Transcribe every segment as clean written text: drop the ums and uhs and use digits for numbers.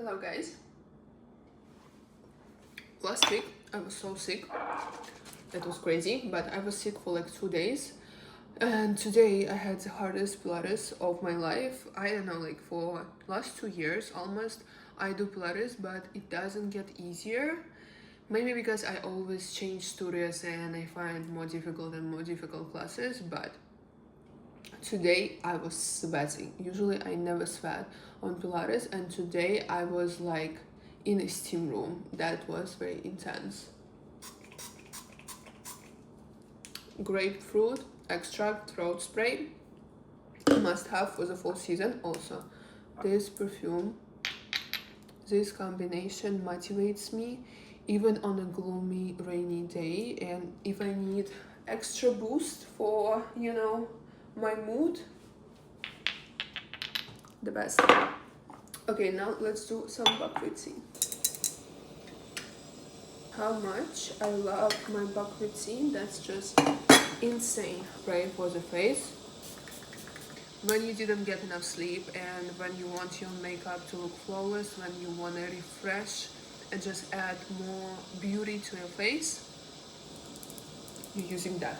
Hello guys. Last week I was so sick. That was crazy, but I was sick for like 2 days. And today I had the hardest Pilates of my life. I don't know, like for last 2 years almost, I do Pilates, but it doesn't get easier. Maybe because I always change studios and I find more difficult classes, but today I was sweating. Usually I never sweat on Pilates, and today I was like in a steam room. That was very intense. Grapefruit extract throat spray, must have for the fall season. Also, this perfume, this combination motivates me even on a gloomy rainy day, and if I need extra boost for my mood, the best. Okay, now let's do some buckwheat tea. How much I love my buckwheat tea, that's just insane, right, for the face. When you didn't get enough sleep and when you want your makeup to look flawless, when you want to refresh and just add more beauty to your face, you're using that.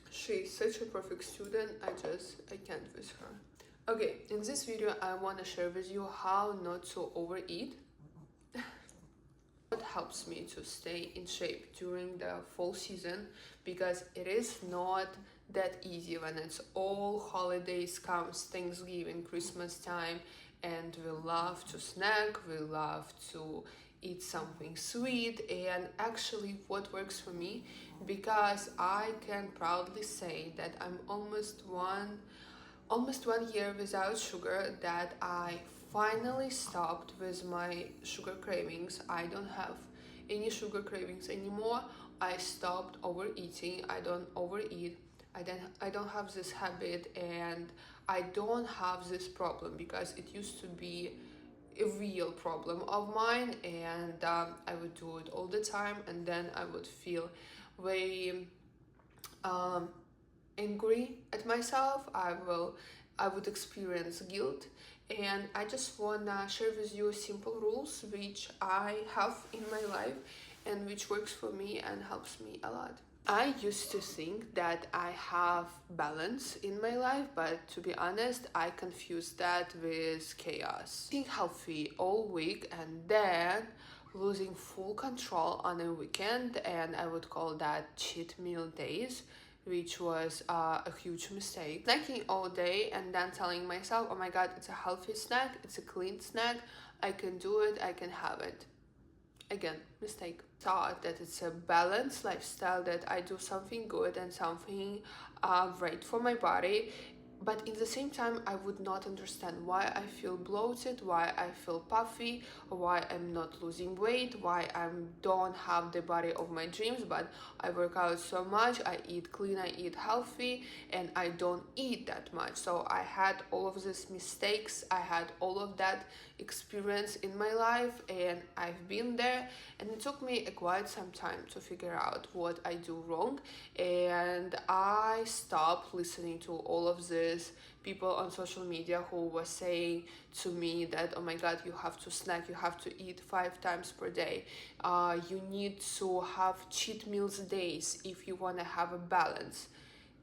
She's such a perfect student. I can't with her. Okay, in this video I want to share with you how not to overeat. What helps me to stay in shape during the fall season, because it is not that easy when it's all holidays comes, Thanksgiving, Christmas time, and we love to snack, we love to eat something sweet. And actually what works for me, because I can proudly say that I'm almost one year without sugar, that I finally stopped with my sugar cravings. I don't have any sugar cravings anymore. I stopped overeating. I don't overeat. I don't have this habit, and I don't have this problem, because it used to be a real problem of mine, and I would do it all the time, and then I would feel very angry at myself. I would experience guilt, and I just wanna share with you simple rules which I have in my life and which works for me and helps me a lot. I used to think that I have balance in my life, but to be honest, I confused that with chaos. Eating healthy all week and then losing full control on a weekend, and I would call that cheat meal days, which was a huge mistake. Snacking all day and then telling myself, oh my god, it's a healthy snack, it's a clean snack, I can do it, I can have it. Again, mistake. Thought that it's a balanced lifestyle, that I do something good and something right for my body. But in the same time, I would not understand why I feel bloated, why I feel puffy, why I'm not losing weight, why I don't have the body of my dreams, but I work out so much, I eat clean, I eat healthy, and I don't eat that much. So I had all of these mistakes, I had all of that experience in my life, and I've been there, and it took me quite some time to figure out what I do wrong, and I stopped listening to all of this people on social media who were saying to me that, oh my god, you have to snack, you have to eat 5 times per day, you need to have cheat meals days if you want to have a balance.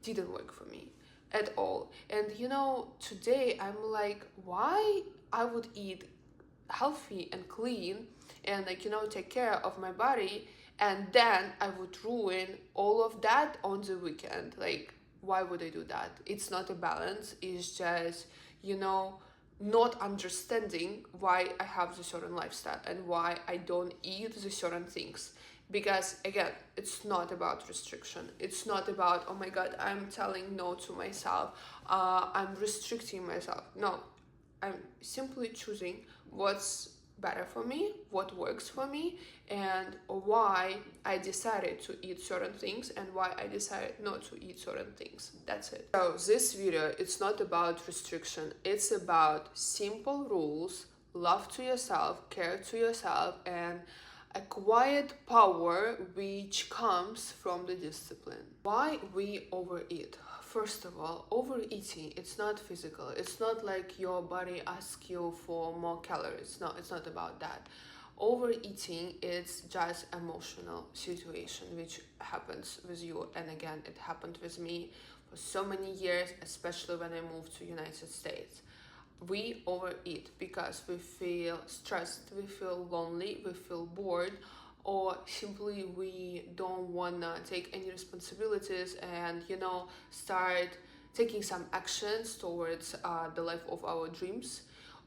Didn't work for me at all. And today I'm like, why I would eat healthy and clean and take care of my body, and then I would ruin all of that on the weekend. Like, why would I do that? It's not a balance. It's just, not understanding why I have the certain lifestyle and why I don't eat the certain things. Because again, it's not about restriction. It's not about, oh my god, I'm telling no to myself, I'm restricting myself. No, I'm simply choosing what's better for me, what works for me, and why I decided to eat certain things and why I decided not to eat certain things. That's it. So this video, it's not about restriction. It's about simple rules, love to yourself, care to yourself, and a quiet power which comes from the discipline. Why we overeat? First of all, overeating, it's not physical. It's not like your body asks you for more calories. No, it's not about that. Overeating is just emotional situation which happens with you, and again, it happened with me for so many years, especially when I moved to United States. We overeat because we feel stressed, we feel lonely, we feel bored, or simply we don't want to take any responsibilities and start taking some actions towards the life of our dreams,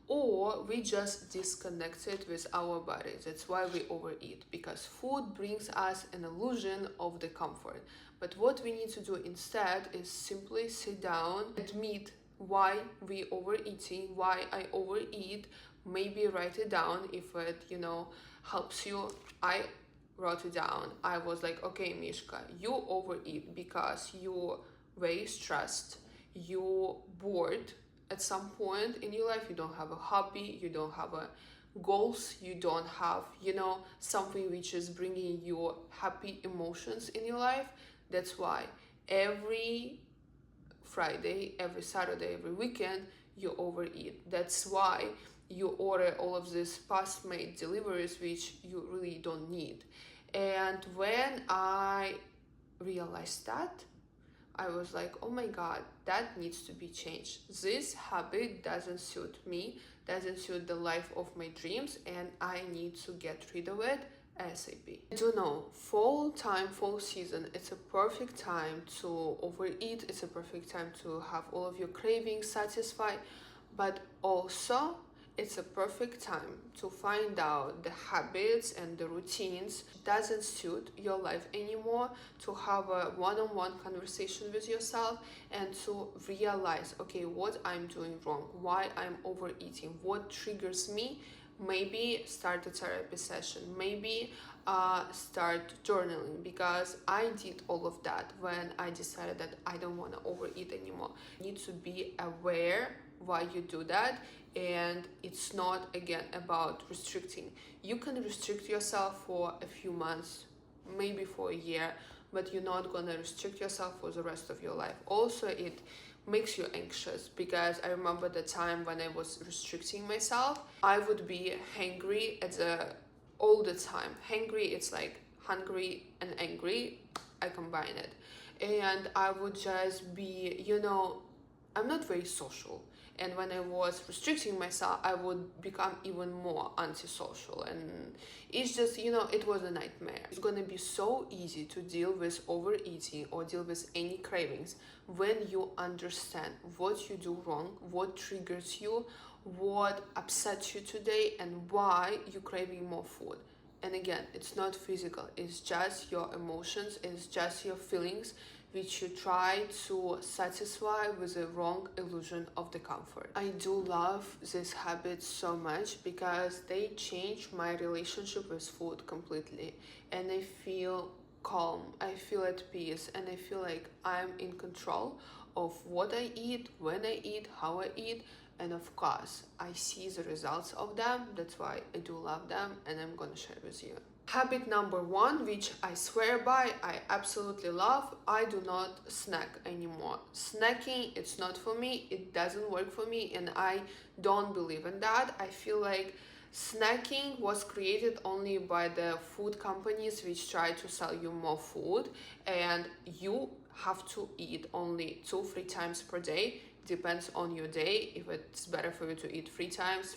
or we just disconnected with our bodies. That's why we overeat, because food brings us an illusion of the comfort. But what we need to do instead is simply sit down, admit why we overeating, why I overeat, maybe write it down if it helps you. I wrote it down. I was like, okay, Mishka, you overeat because you're very stressed, you're bored at some point in your life, you don't have a hobby, you don't have a goals, you don't have something which is bringing you happy emotions in your life. That's why every Friday, every Saturday, every weekend, you overeat. That's why you order all of these past-made deliveries which you really don't need. And when I realized that, I was like, oh my God, that needs to be changed. This habit doesn't suit me, doesn't suit the life of my dreams, and I need to get rid of it ASAP. I do know, fall season, it's a perfect time to overeat, it's a perfect time to have all of your cravings satisfied, but also it's a perfect time to find out the habits and the routines doesn't suit your life anymore, to have a one-on-one conversation with yourself and to realize, okay, what I'm doing wrong, why I'm overeating, what triggers me. Maybe start a therapy session, maybe start journaling, because I did all of that when I decided that I don't want to overeat anymore. You need to be aware why you do that, and it's not again about restricting. You can restrict yourself for a few months, maybe for a year, but you're not going to restrict yourself for the rest of your life. Also, it makes you anxious, because I remember the time when I was restricting myself, I would be hangry all the time. Hangry, it's like hungry and angry, I combine it. And I would just be, I'm not very social. And when I was restricting myself, I would become even more antisocial. And it's just, it was a nightmare. It's going to be so easy to deal with overeating or deal with any cravings when you understand what you do wrong, what triggers you, what upsets you today, and why you're craving more food. And again, it's not physical, it's just your emotions, it's just your feelings, which you try to satisfy with the wrong illusion of the comfort. I do love these habits so much because they change my relationship with food completely, and I feel calm, I feel at peace, and I feel like I'm in control of what I eat, when I eat, how I eat, and of course, I see the results of them. That's why I do love them, and I'm gonna share with you. Habit number 1, which I swear by, I absolutely love, I do not snack anymore. Snacking, it's not for me, it doesn't work for me, and I don't believe in that. I feel like snacking was created only by the food companies which try to sell you more food, and you have to eat only 2-3 times per day. Depends on your day. If it's better for you to eat 3 times,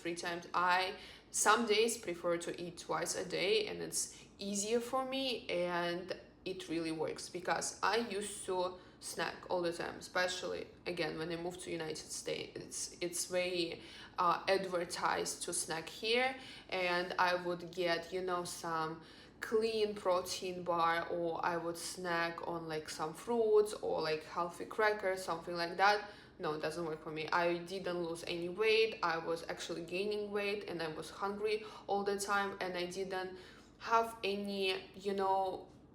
I some days prefer to eat twice a day, and it's easier for me, and it really works because I used to snack all the time, especially again when I moved to United States. It's very advertised to snack here, and I would get some clean protein bar, or I would snack on like some fruits or like healthy crackers, something like that. No, it doesn't work for me. I didn't lose any weight. I was actually gaining weight, and I was hungry all the time, and I didn't have any,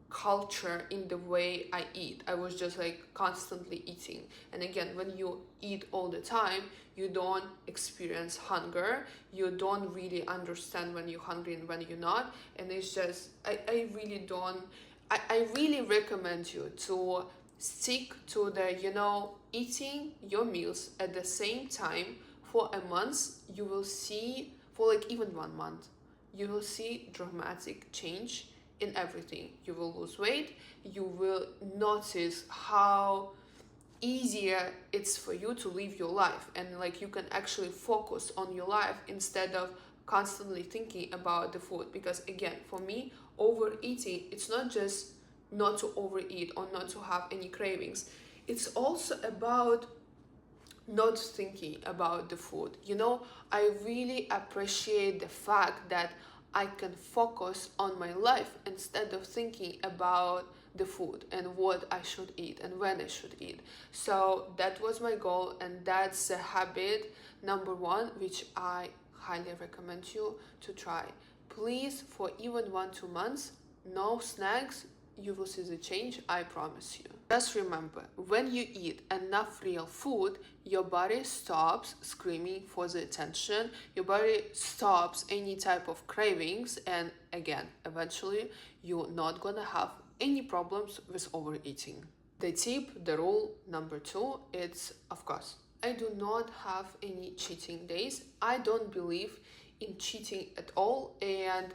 culture in the way I eat. I was just like constantly eating. And again, when you eat all the time, you don't experience hunger. You don't really understand when you're hungry and when you're not. And it's just, I really don't, I really recommend you to stick to the, eating your meals at the same time for a month, you will see, for like even 1 month, you will see dramatic change in everything. You will lose weight, you will notice how easier it's for you to live your life, and like you can actually focus on your life instead of constantly thinking about the food. Because again, for me, overeating, it's not just not to overeat or not to have any cravings, it's also about not thinking about the food. I really appreciate the fact that I can focus on my life instead of thinking about the food and what I should eat and when I should eat. So that was my goal, and that's a habit number one, which I highly recommend you to try. Please, for even 1-2 months, no snacks, you will see the change, I promise you. Just remember, when you eat enough real food, your body stops screaming for the attention, your body stops any type of cravings, and again, eventually, you're not gonna have any problems with overeating. The rule number 2, it's, of course, I do not have any cheating days. I don't believe in cheating at all, and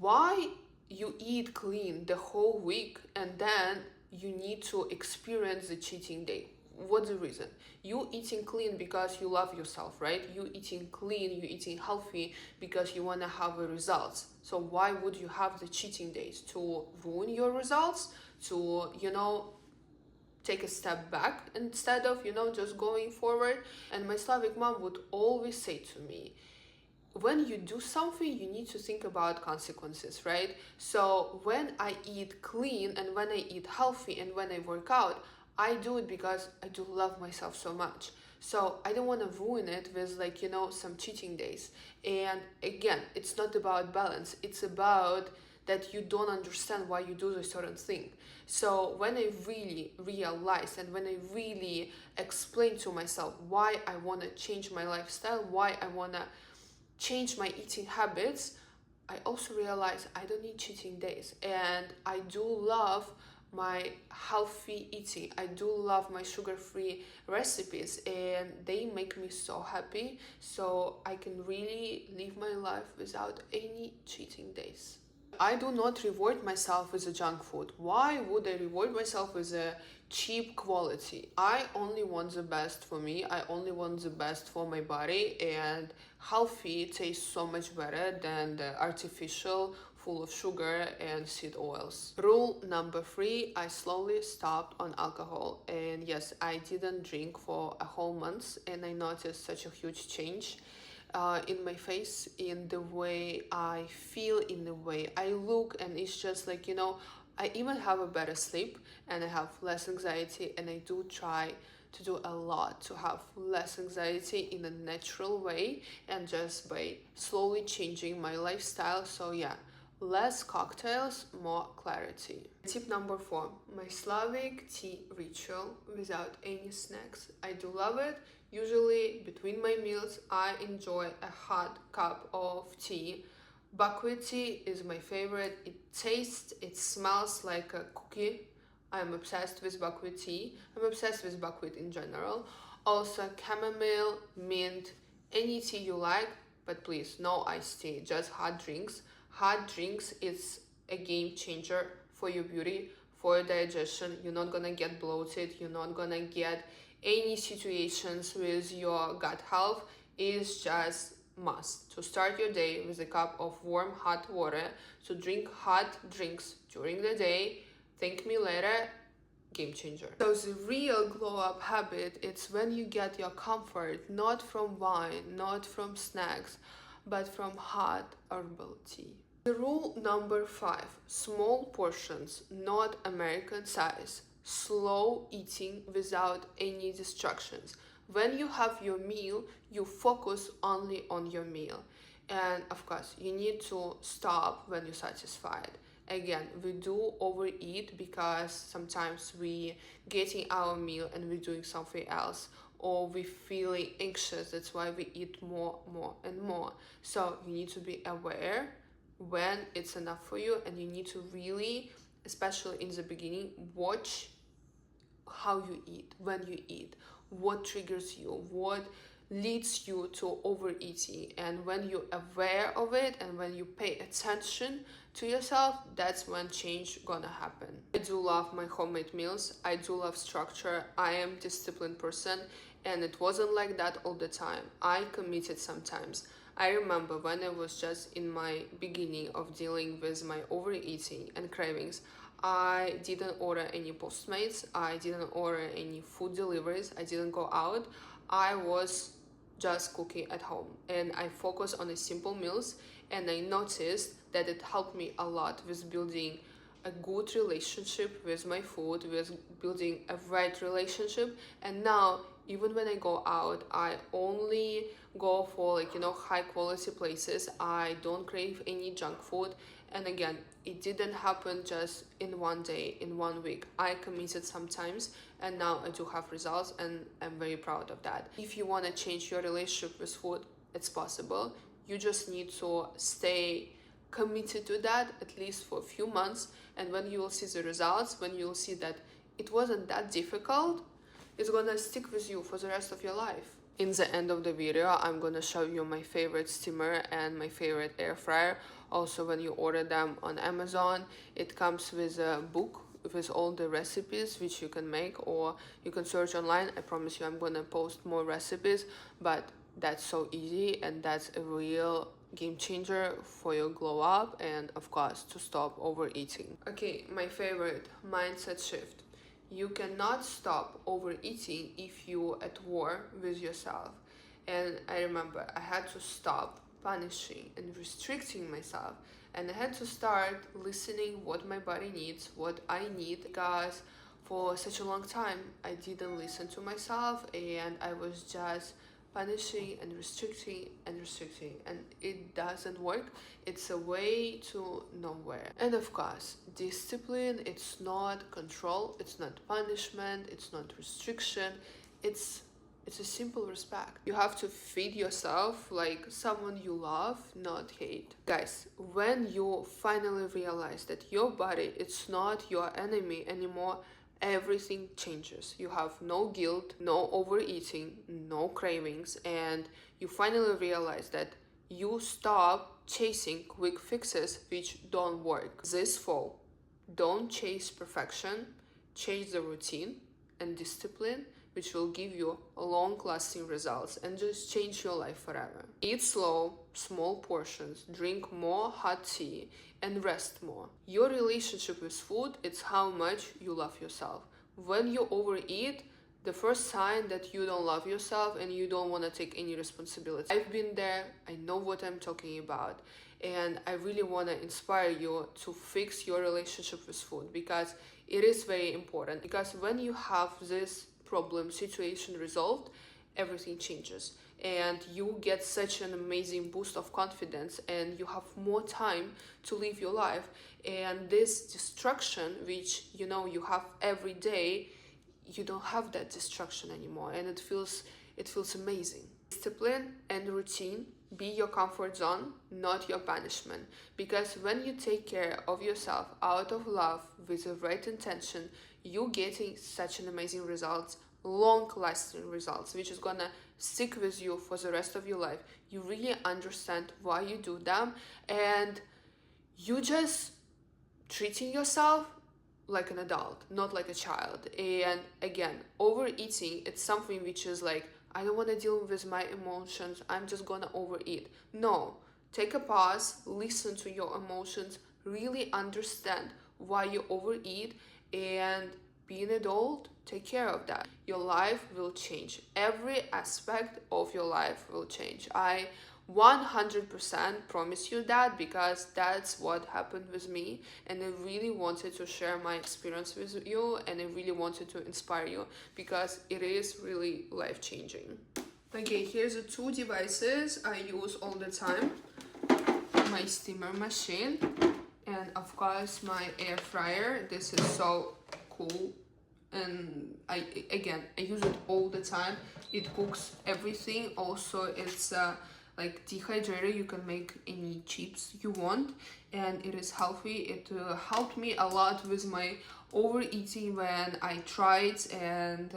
why you eat clean the whole week and then you need to experience the cheating day? What's the reason? You eating clean because you love yourself, right? You eating clean, you eating healthy because you want to have the results. So why would you have the cheating days? To ruin your results? To, take a step back instead of, just going forward? And my Slavic mom would always say to me, when you do something, you need to think about consequences, right? So when I eat clean and when I eat healthy and when I work out, I do it because I do love myself so much. So I don't want to ruin it with some cheating days. And again, it's not about balance. It's about that you don't understand why you do a certain thing. So when I really realized and when I really explained to myself why I want to change my lifestyle, why I want to change my eating habits, I also realized I don't need cheating days. And I do love my healthy eating. I do love my sugar-free recipes, and they make me so happy. So I can really live my life without any cheating days. I do not reward myself with a junk food. Why would I reward myself with a cheap quality? I only want the best for me. I only want the best for my body, and healthy tastes so much better than the artificial, full of sugar and seed oils. Rule number 3, I slowly stopped on alcohol. And yes, I didn't drink for a whole month, and I noticed such a huge change in my face, in the way I feel, in the way I look, and it's just like, I even have a better sleep and I have less anxiety, and I do try to do a lot to have less anxiety in a natural way and just by slowly changing my lifestyle. So yeah, less cocktails, more clarity. Tip number 4, my Slavic tea ritual without any snacks. I do love it. Usually between my meals, I enjoy a hot cup of tea. Buckwheat tea is my favorite. It smells like a cookie. I'm obsessed with buckwheat tea. I'm obsessed with buckwheat in general. Also chamomile, mint, any tea you like, but please, no iced tea, just hot drinks. Hot drinks is a game changer for your beauty, for your digestion. You're not gonna get bloated. You're not gonna get any situations with your gut health. Is just must to start your day with a cup of warm hot water, to drink hot drinks during the day. Thank me later. Game changer. So the real glow up habit, it's when you get your comfort not from wine, not from snacks, but from hot herbal tea. The rule number 5, small portions, not American size. Slow eating without any distractions. When you have your meal, you focus only on your meal. And of course, you need to stop when you're satisfied. Again, we do overeat because sometimes we getting our meal and we're doing something else, or we feeling anxious. That's why we eat more and more. So you need to be aware when it's enough for you, and you need to really, especially in the beginning, watch how you eat, when you eat, what triggers you, what leads you to overeating. And when you're aware of it and when you pay attention to yourself, that's when change gonna happen. I do love my homemade meals. I do love structure. I am a disciplined person, and it wasn't like that all the time. I committed sometimes. I remember when I was just in my beginning of dealing with my overeating and cravings, I didn't order any Postmates, I didn't order any food deliveries, I didn't go out. I was just cooking at home, and I focused on the simple meals, and I noticed that it helped me a lot with building a good relationship with my food, with building a right relationship. And now, even when I go out, I only go for high quality places. I don't crave any junk food. And again, it didn't happen just in one day, in 1 week. I committed sometimes, and now I do have results, and I'm very proud of that. If you want to change your relationship with food, it's possible. You just need to stay committed to that at least for a few months, and when you will see the results, when you will see that it wasn't that difficult, it's gonna stick with you for the rest of your life. In the end of the video, I'm gonna show you my favorite steamer and my favorite air fryer. Also, when you order them on Amazon, it comes with a book with all the recipes which you can make, or you can search online. I promise you I'm gonna post more recipes, but that's so easy, and that's a real game changer for your glow up and of course to stop overeating. Okay, my favorite mindset shift. You cannot stop overeating if you're at war with yourself. And I remember I had to stop punishing and restricting myself, and I had to start listening what my body needs, what I need, because for such a long time I didn't listen to myself, and I was just punishing and restricting, and it doesn't work. It's a way to nowhere. And of course, discipline, it's not control, it's not punishment, it's not restriction, it's a simple respect. You have to feed yourself like someone you love, not hate. Guys, when you finally realize that your body, it's not your enemy anymore, everything changes. You have no guilt, no overeating, no cravings, and you finally realize that you stop chasing quick fixes which don't work. This fall, don't chase perfection, chase the routine and discipline, which will give you long-lasting results and just change your life forever. Eat slow, small portions, drink more hot tea, and rest more. Your relationship with food, it's how much you love yourself. When you overeat, the first sign that you don't love yourself and you don't want to take any responsibility. I've been there, I know what I'm talking about, and I really want to inspire you to fix your relationship with food, because it is very important. Because when you have this problem, situation resolved, everything changes, and you get such an amazing boost of confidence, and you have more time to live your life. And this distraction which you have every day, you don't have that distraction anymore, and it feels amazing. Discipline and routine be your comfort zone, not your punishment. Because when you take care of yourself out of love with the right intention, you're getting such an amazing results, long-lasting results, which is gonna stick with you for the rest of your life. You really understand why you do them, and you just treating yourself like an adult, not like a child. And again, overeating, it's something which is like, I don't want to deal with my emotions, I'm just gonna overeat. No, take a pause, listen to your emotions, really understand why you overeat, and be an adult, take care of that. Your life will change. Every aspect of your life will change. I 100% promise you that, because that's what happened with me, and I really wanted to share my experience with you, and I really wanted to inspire you, because it is really life-changing. Okay, here's the two devices I use all the time. My steamer machine, and of course my air fryer. This is so cool, and I use it all the time. It cooks everything. Also, it's like dehydrator. You can make any chips you want, and it is healthy. It helped me a lot with my overeating when I tried, and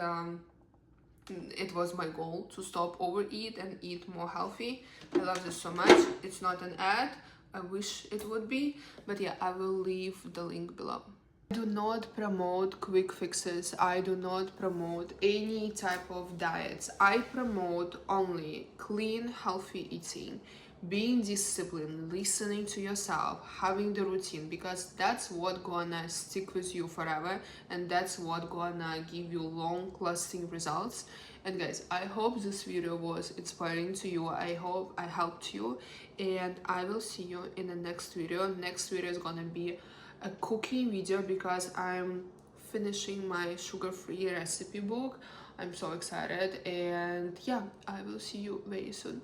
it was my goal to stop overeat and eat more healthy. I love this so much. It's not an ad, I wish it would be, but yeah, I will leave the link below. I do not promote quick fixes. I do not promote any type of diets. I promote only clean, healthy eating, being disciplined, listening to yourself, having the routine, because that's what gonna stick with you forever, and that's what gonna give you long-lasting results. And guys, I hope this video was inspiring to you. I hope I helped you, and I will see you in the next video. Next video is gonna be a cooking video because I'm finishing my sugar-free recipe book. I'm so excited, and yeah, I will see you very soon.